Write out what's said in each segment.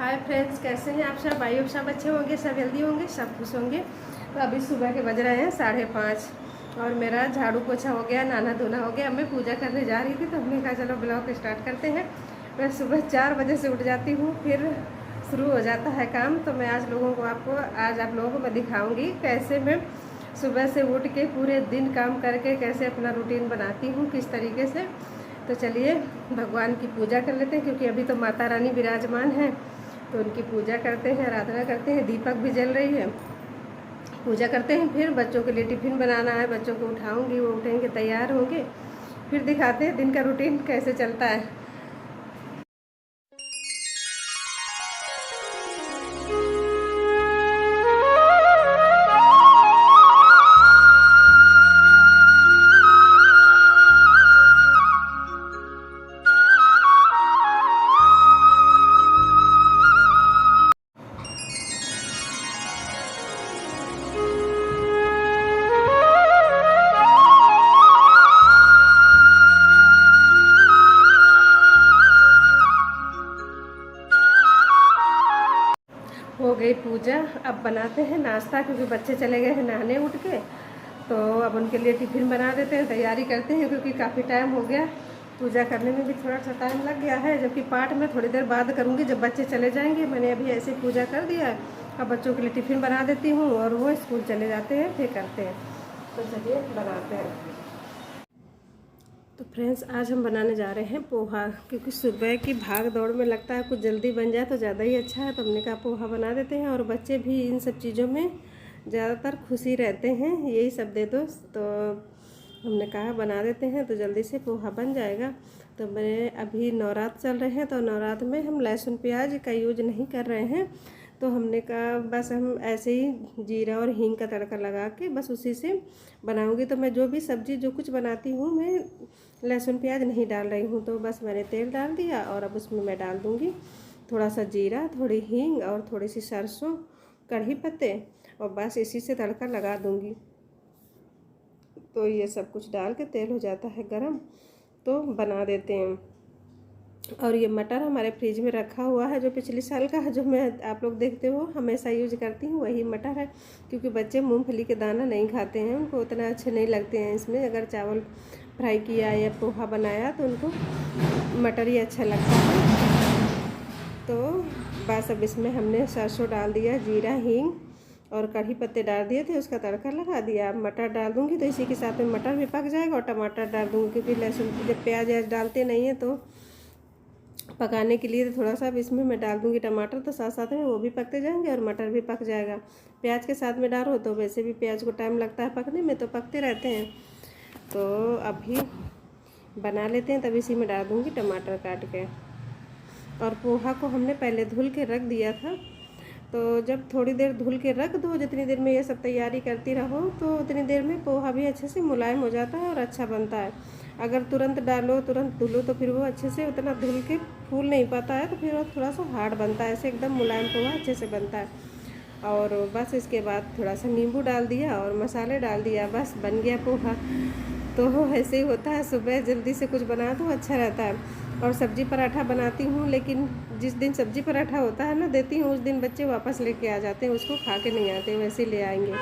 Hi friends, कैसे हैं आप सब? भाई सब अच्छे होंगे, सब हेल्दी होंगे, सब खुश होंगे। तो अभी सुबह के बज रहे हैं 5:30 और मेरा झाड़ू पोछा हो गया, नहाना धोना हो गया। मैं पूजा करने जा रही थी तो हमने कहा चलो ब्लॉग स्टार्ट करते हैं। मैं सुबह 4 बजे से उठ जाती हूँ, फिर शुरू हो जाता है काम। तो मैं आज आप लोगों को मैं दिखाऊँगी कैसे मैं सुबह से उठ के पूरे दिन काम करके कैसे अपना रूटीन बनाती हूँ, किस तरीके से। तो चलिए भगवान की पूजा कर लेते हैं, क्योंकि अभी तो माता रानी विराजमान है, तो उनकी पूजा करते हैं, आराधना करते हैं। दीपक भी जल रही है, पूजा करते हैं। फिर बच्चों के लिए टिफ़िन बनाना है, बच्चों को उठाऊंगी, वो उठेंगे, तैयार होंगे, फिर दिखाते हैं दिन का रूटीन कैसे चलता है। हो गई पूजा, अब बनाते हैं नाश्ता, क्योंकि बच्चे चले गए हैं नहाने उठ के। तो अब उनके लिए टिफ़िन बना देते हैं, तैयारी करते हैं, क्योंकि काफ़ी टाइम हो गया। पूजा करने में भी थोड़ा सा टाइम लग गया है, जबकि पाठ में थोड़ी देर बाद करूँगी जब बच्चे चले जाएंगे। मैंने अभी ऐसे पूजा कर दिया है, अब बच्चों के लिए टिफ़िन बना देती हूँ और वो स्कूल चले जाते हैं, फिर करते हैं। तो चलिए बनाते हैं। तो फ्रेंड्स, आज हम बनाने जा रहे हैं पोहा, क्योंकि सुबह की भाग दौड़ में लगता है कुछ जल्दी बन जाए तो ज़्यादा ही अच्छा है। तो हमने कहा पोहा बना देते हैं, और बच्चे भी इन सब चीज़ों में ज़्यादातर खुशी रहते हैं, यही सब दे दो। तो हमने कहा बना देते हैं, तो जल्दी से पोहा बन जाएगा। तो मैं अभी नवरात्र चल रहे हैं, तो नवरात्र में हम लहसुन प्याज का यूज नहीं कर रहे हैं। तो हमने कहा बस हम ऐसे ही जीरा और हींग का तड़का लगा के बस उसी से बनाऊंगी। तो मैं जो भी सब्ज़ी जो कुछ बनाती हूँ, मैं लहसुन प्याज नहीं डाल रही हूँ। तो बस मैंने तेल डाल दिया और अब उसमें मैं डाल दूँगी थोड़ा सा जीरा, थोड़ी हींग और थोड़ी सी सरसों, कढ़ी पत्ते, और बस इसी से तड़का लगा दूँगी। तो ये सब कुछ डाल के तेल हो जाता है गरम, तो बना देते हैं। और ये मटर हमारे फ्रिज में रखा हुआ है, जो पिछले साल का है, जो मैं आप लोग देखते हो हमेशा यूज करती हूँ, वही मटर है। क्योंकि बच्चे मूंगफली के दाना नहीं खाते हैं, उनको उतना अच्छे नहीं लगते हैं। इसमें अगर चावल फ्राई किया या पोहा बनाया तो उनको मटर ही अच्छा लगता है। तो बस अब इसमें हमने सरसों डाल दिया, जीरा, हींग और कढ़ी पत्ते डाल दिए थे, उसका तड़का लगा दिया। अब मटर डाल दूँगी, तो इसी के साथ में मटर भी पक जाएगा, और टमाटर डाल दूँगी, क्योंकि लहसुन जब प्याज डालते नहीं हैं तो पकाने के लिए तो थोड़ा सा इसमें मैं डाल दूँगी टमाटर, तो साथ साथ में वो भी पकते जाएंगे और मटर भी पक जाएगा। प्याज के साथ में डालो तो वैसे भी प्याज को टाइम लगता है पकने में, तो पकते रहते हैं। तो अभी बना लेते हैं, तब इसी में डाल दूँगी टमाटर काट के। और पोहा को हमने पहले धुल के रख दिया था, तो जब थोड़ी देर धुल के रख दो, जितनी देर में ये सब तैयारी करती रहो, तो उतनी देर में पोहा भी अच्छे से मुलायम हो जाता है और अच्छा बनता है। अगर तुरंत डालो, तुरंत धुलो, तो फिर वो अच्छे से उतना धुल के फूल नहीं पाता है, तो फिर वो थोड़ा सा हार्ड बनता है। ऐसे एकदम मुलायम पोहा अच्छे से बनता है। और बस इसके बाद थोड़ा सा नींबू डाल दिया और मसाले डाल दिया, बस बन गया पोहा। तो ऐसे ही होता है, सुबह जल्दी से कुछ बना दो, अच्छा रहता है। और सब्जी पराठा बनाती हूँ, लेकिन जिस दिन सब्जी पराठा होता है ना, देती हूँ, उस दिन बच्चे वापस लेके आ जाते हैं, उसको खा के नहीं आते, वैसे ले आएंगे।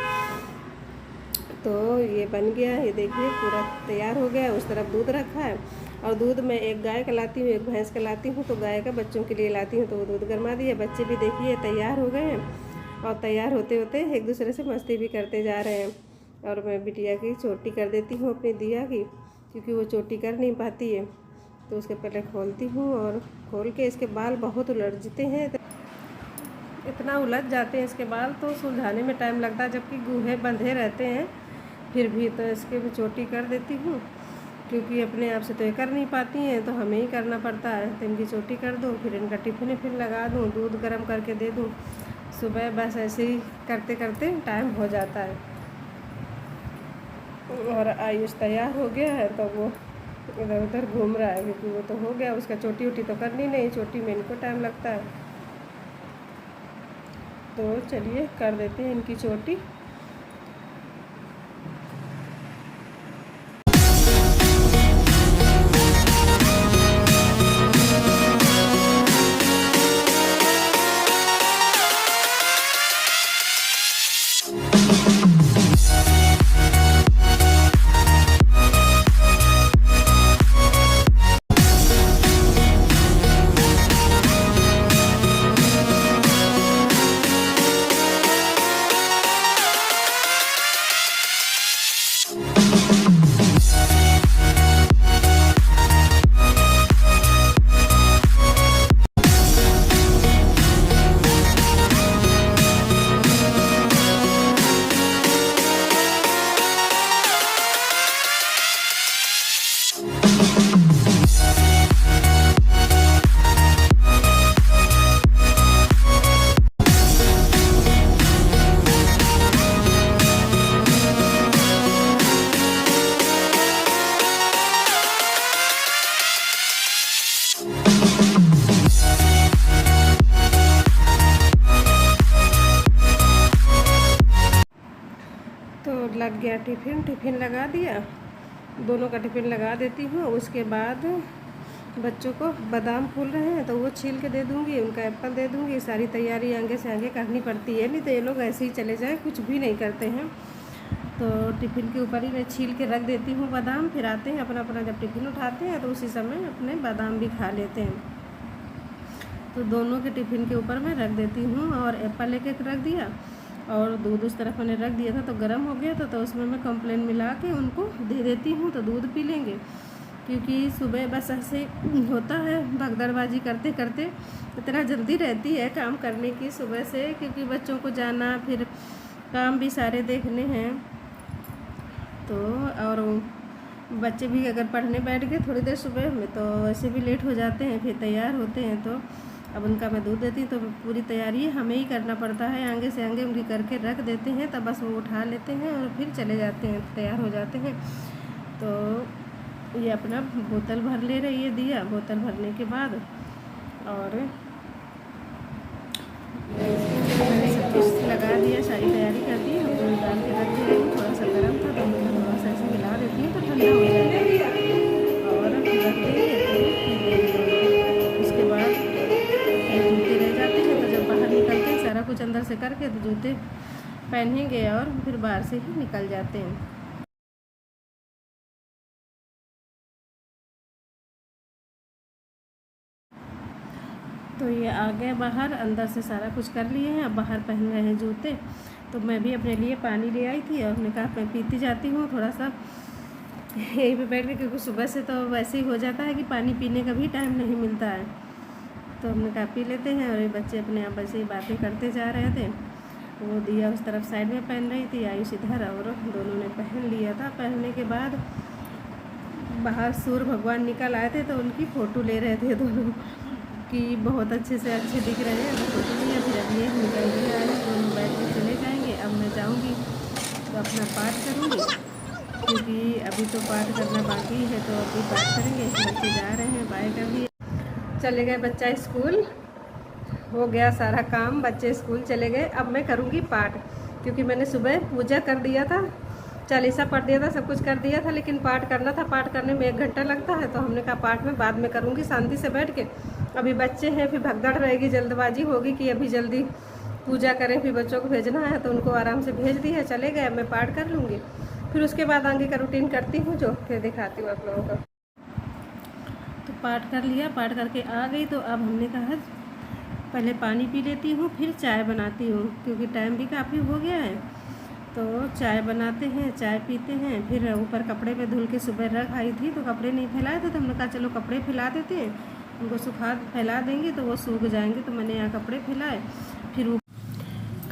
तो ये बन गया, ये देखिए पूरा तैयार हो गया। उस तरफ दूध रखा है, और दूध मैं एक गाय का लाती हूँ, एक भैंस का लाती हूँ। तो गाय का बच्चों के लिए लाती हूँ, तो वो दूध गर्मा दिया। बच्चे भी देखिए तैयार हो गए हैं, और तैयार होते होते एक दूसरे से मस्ती भी करते जा रहे हैं। और मैं बिटिया की चोटी कर देती हूँ अपनी दिया की, क्योंकि वो चोटी कर नहीं पाती है। तो उसके पहले खोलती हूँ, और खोल के इसके बाल बहुत उलझते हैं, इतना उलझ जाते हैं इसके बाल, तो सुलझाने में टाइम लगता है, जबकि गूहे बंधे रहते हैं फिर भी। तो इसके भी चोटी कर देती हूँ, क्योंकि अपने आप से तो ये कर नहीं पाती हैं, तो हमें ही करना पड़ता है। तो इनकी चोटी कर दूँ, फिर इनका टिफ़िन लगा दूँ, दूध गर्म करके दे दूँ सुबह। बस ऐसे ही करते करते टाइम हो जाता है। और आयुष तैयार हो गया है, तो वो इधर उधर घूम रहा है, क्योंकि वो तो हो गया, उसका चोटी वोटी तो करनी नहीं, चोटी में इनको टाइम लगता है। तो चलिए कर देते हैं इनकी चोटी। लग गया टिफ़िन लगा दिया, दोनों का टिफ़िन लगा देती हूँ। उसके बाद बच्चों को बादाम फूल रहे हैं तो वो छील के दे दूँगी, उनका एप्पल दे दूँगी। सारी तैयारी आगे से आगे करनी पड़ती है, नहीं तो ये लोग ऐसे ही चले जाएँ, कुछ भी नहीं करते हैं। तो टिफ़िन के ऊपर ही मैं छील के रख देती हूँ बादाम, फिर आते हैं अपना अपना जब टिफ़िन उठाते हैं तो उसी समय अपने बादाम भी खा लेते हैं। तो दोनों के टिफ़िन के ऊपर मैं रख देती हूँ। और एप्पल एक एक रख दिया और दूध उस तरफ मैंने रख दिया था तो गर्म हो गया था, तो उसमें मैं कॉम्प्लेन मिला के उनको दे देती हूँ तो दूध पी लेंगे। क्योंकि सुबह बस ऐसे होता है, भगदड़बाजी करते करते इतना जल्दी रहती है काम करने की सुबह से, क्योंकि बच्चों को जाना, फिर काम भी सारे देखने हैं। तो और बच्चे भी अगर पढ़ने बैठ गए थोड़ी देर सुबह में तो वैसे भी लेट हो जाते हैं, फिर तैयार होते हैं। तो अब उनका मैं दूध देती हूँ तो पूरी तैयारी हमें ही करना पड़ता है, आगे से आगे उनकी करके रख देते हैं, तब बस वो उठा लेते हैं और फिर चले जाते हैं, तैयार हो जाते हैं। तो ये अपना बोतल भर ले रही है दिया, बोतल भरने के बाद और मैंने सब कुछ लगा दिया, सारी तैयारी कर दी। अब दूध डाल के रख दे रही हूँ, थोड़ा सा गर्म था तो मैं थोड़ा सा ऐसे मिला देती हूँ तो ठंडा हो जाएगा और रख देंगे। तो उसके बाद जूते रह जाते हैं, तो जब बाहर निकलते हैं सारा कुछ अंदर से करके तो जूते पहनेंगे और फिर बाहर से ही निकल जाते हैं। तो ये आ गए बाहर, अंदर से सारा कुछ कर लिए हैं, अब बाहर पहन रहे हैं जूते। तो मैं भी अपने लिए पानी ले आई थी और हमने कहा मैं पीती जाती हूँ थोड़ा सा यहीं पे बैठ के, क्योंकि सुबह से तो वैसे ही हो जाता है कि पानी पीने का भी टाइम नहीं मिलता है। तो हमने कहा पी लेते हैं। और ये बच्चे अपने आप ऐसे ही बातें करते जा रहे थे। वो दिया उस तरफ साइड में पहन रही थी, आयुष इधर, और दोनों ने पहन लिया था। पहनने के बाद बाहर सूर्य भगवान निकल आए थे तो उनकी फ़ोटो ले रहे थे दोनों कि बहुत अच्छे से अच्छे दिख रहे हैं। तो फोटो लिया, फिर अब ये निकल गया है, दोनों बैठ के चले जाएंगे। अब मैं जाऊंगी तो अपना पाठ करूंगी, क्योंकि अभी तो पाठ करना बाकी है, तो अभी पाठ करेंगे। बच्चे जा रहे हैं, बाय कर दिए, चले गए बच्चा स्कूल, हो गया सारा काम, बच्चे स्कूल चले गए। अब मैं करूँगी पाठ, क्योंकि मैंने सुबह पूजा कर दिया था, चालीसा पढ़ दिया था, सब कुछ कर दिया था, लेकिन पाठ करना था। पाठ करने में 1 घंटा लगता है, तो हमने कहा पाठ में बाद में करूँगी शांति से बैठ के। अभी बच्चे हैं, फिर भगदड़ रहेगी, जल्दबाजी होगी कि अभी जल्दी पूजा करें, फिर बच्चों को भेजना है, तो उनको आराम से भेज दिया, चले गए। मैं पाठ कर लूँगी, फिर उसके बाद आगे का रूटीन करती हूँ, जो फिर दिखाती हूँ आप लोगों को। तो पाठ कर लिया, पाठ करके आ गई। तो अब हमने कहा पहले पानी पी लेती हूँ, फिर चाय बनाती हूँ, क्योंकि टाइम भी काफ़ी हो गया है। तो चाय बनाते हैं, चाय पीते हैं। फिर ऊपर कपड़े में धुल के सुबह रख आई थी तो कपड़े नहीं फैलाए थे, तो हमने कहा चलो कपड़े फैला देते हैं, उनको सुखा फैला देंगे तो वो सूख जाएंगे। तो मैंने यहाँ कपड़े फैलाए, फिर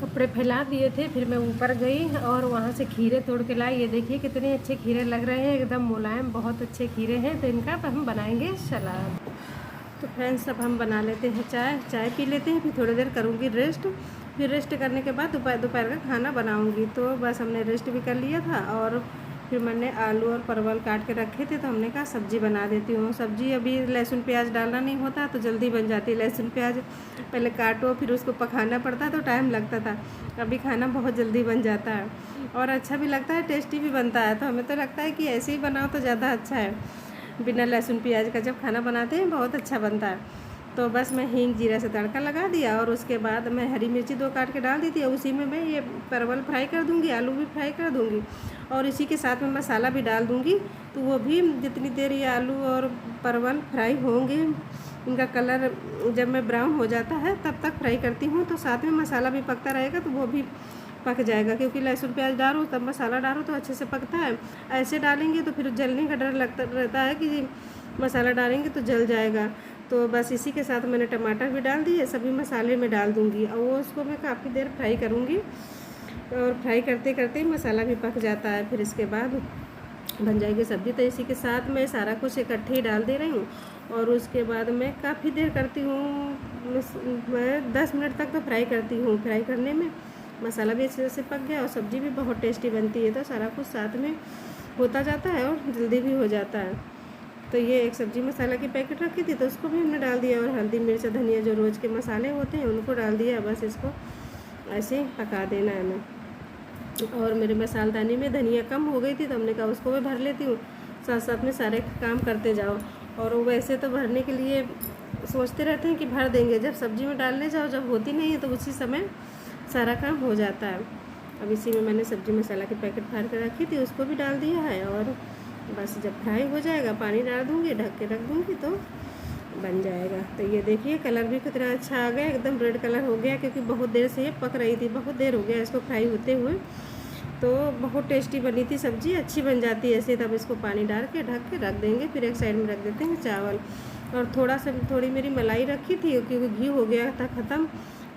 कपड़े फैला दिए थे। फिर मैं ऊपर गई और वहाँ से खीरे तोड़ के लाई। ये देखिए कितने अच्छे खीरे लग रहे हैं, एकदम मुलायम, बहुत अच्छे खीरे हैं। तो इनका हम बनाएंगे सलाद। तो फ्रेंड्स अब हम बना लेते हैं चाय पी लेते हैं, फिर थोड़ी देर करूँगी रेस्ट। फिर रेस्ट करने के बाद दोपहर का खाना बनाऊँगी। तो बस हमने रेस्ट भी कर लिया था और फिर मैंने आलू और परवल काट के रखे थे, तो हमने कहा सब्ज़ी बना देती हूँ। सब्ज़ी अभी लहसुन प्याज डालना नहीं होता तो जल्दी बन जाती है। लहसुन प्याज पहले काटो, फिर उसको पकाना पड़ता तो टाइम लगता था। अभी खाना बहुत जल्दी बन जाता है और अच्छा भी लगता है, टेस्टी भी बनता है। तो हमें तो लगता है कि ऐसे ही बनाओ तो ज़्यादा अच्छा है, बिना लहसुन प्याज का जब खाना बनाते हैं बहुत अच्छा बनता है। तो बस मैं हींग जीरा से तड़का लगा दिया और उसके बाद मैं हरी मिर्ची 2 काट के डाल दी थी। उसी में मैं ये परवल फ्राई कर दूँगी, आलू भी फ्राई कर दूँगी और इसी के साथ में मसाला भी डाल दूँगी। तो वो भी जितनी देर ये आलू और परवल फ्राई होंगे, इनका कलर जब मैं ब्राउन हो जाता है तब तक फ्राई करती हूँ। तो साथ में मसाला भी पकता रहेगा तो वो भी पक जाएगा, क्योंकि लहसुन प्याज डालो तब मसाला डालो तो अच्छे से पकता है। ऐसे डालेंगे तो फिर जलने का डर लगता रहता है कि मसाला डालेंगे तो जल जाएगा। तो बस इसी के साथ मैंने टमाटर भी डाल दिए, सभी मसाले में डाल दूँगी और वो उसको मैं काफ़ी देर फ्राई करूँगी। और फ्राई करते करते मसाला भी पक जाता है, फिर इसके बाद बन जाएगी सब्ज़ी। तो इसी के साथ मैं सारा कुछ इकट्ठे ही डाल दे रही हूँ और उसके बाद मैं काफ़ी देर करती हूँ, मैं 10 मिनट तक तो फ्राई करती हूँ। फ्राई करने में मसाला भी अच्छे से पक गया और सब्ज़ी भी बहुत टेस्टी बनती है। तो सारा कुछ साथ में होता जाता है और जल्दी भी हो जाता है। तो ये एक सब्ज़ी मसाला की पैकेट रखी थी तो उसको भी हमने डाल दिया और हल्दी मिर्च धनिया जो रोज़ के मसाले होते हैं उनको डाल दिया। बस इसको ऐसे पका देना है हमें। और मेरे मसालदानी में धनिया कम हो गई थी तो हमने कहा उसको भी भर लेती हूँ, साथ साथ में सारे काम करते जाओ। और वो वैसे तो भरने के लिए सोचते रहते हैं कि भर देंगे, जब सब्ज़ी में डालने जाओ जब होती नहीं है तो उसी समय सारा काम हो जाता है। अब इसी में मैंने सब्ज़ी मसाला की पैकेट फाड़ कर रखी थी, उसको भी डाल दिया है। और बस जब फ्राई हो जाएगा पानी डाल दूँगी, ढक के रख दूँगी तो बन जाएगा। तो ये देखिए कलर भी कितना अच्छा आ गया, एकदम रेड कलर हो गया, क्योंकि बहुत देर से ये पक रही थी, बहुत देर हो गया इसको फ्राई होते हुए। तो बहुत टेस्टी बनी थी सब्ज़ी, अच्छी बन जाती है ऐसे। तब इसको पानी डाल के ढक के रख देंगे, फिर एक साइड में रख देते हैं चावल। और थोड़ी मेरी मलाई रखी थी क्योंकि घी हो गया था ख़त्म,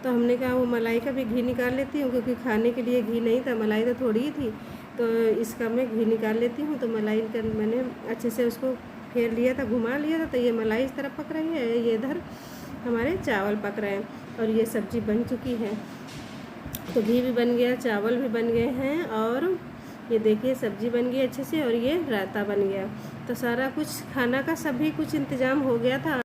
तो हमने कहा वो मलाई का भी घी निकाल लेती हूँ, क्योंकि खाने के लिए घी नहीं था, मलाई तो थोड़ी ही थी, तो इसका मैं घी निकाल लेती हूँ। तो मलाई का मैंने अच्छे से उसको फेर लिया था, घुमा लिया था, तो ये मलाई इस तरह पक रही है, ये इधर हमारे चावल पक रहे हैं। और ये सब्ज़ी बन चुकी है, तो घी भी बन गया, चावल भी बन गए हैं, और ये देखिए सब्ज़ी बन गई अच्छे से, और ये रायता बन गया। तो सारा कुछ खाना का सभी कुछ इंतज़ाम हो गया था।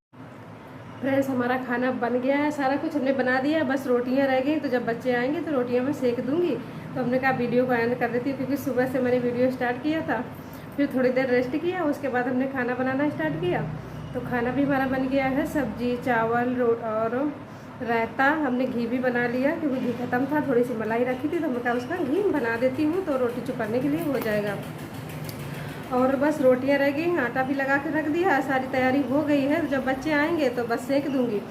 फ्रेंड्स हमारा खाना बन गया है, सारा कुछ हमने बना दिया, बस रोटियां रह गई। तो जब बच्चे आएंगे तो रोटियां मैं सेक दूंगी। तो हमने कहा वीडियो को एंड कर देती हूँ, क्योंकि सुबह से मैंने वीडियो स्टार्ट किया था, फिर थोड़ी देर रेस्ट किया, उसके बाद हमने खाना बनाना स्टार्ट किया। तो खाना भी हमारा बन गया है, सब्जी चावल और रायता। हमने घी भी बना लिया, क्योंकि घी ख़त्म था, थोड़ी सी मलाई रखी थी, तो हमने कहा उसका घी बना देती हूँ तो रोटी चुपड़ने के लिए हो जाएगा। और बस रोटियां रह गई, आटा भी लगा के रख दिया, सारी तैयारी हो गई है। जब बच्चे आएंगे तो बस सेक दूंगी।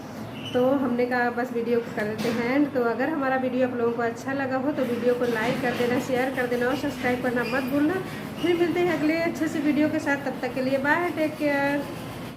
तो हमने कहा बस वीडियो को कर देते हैं एंड। तो अगर हमारा वीडियो आप लोगों को अच्छा लगा हो तो वीडियो को लाइक कर देना, शेयर कर देना और सब्सक्राइब करना मत भूलना। फिर मिलते हैं अगले अच्छे से वीडियो के साथ, तब तक के लिए बाय, टेक केयर।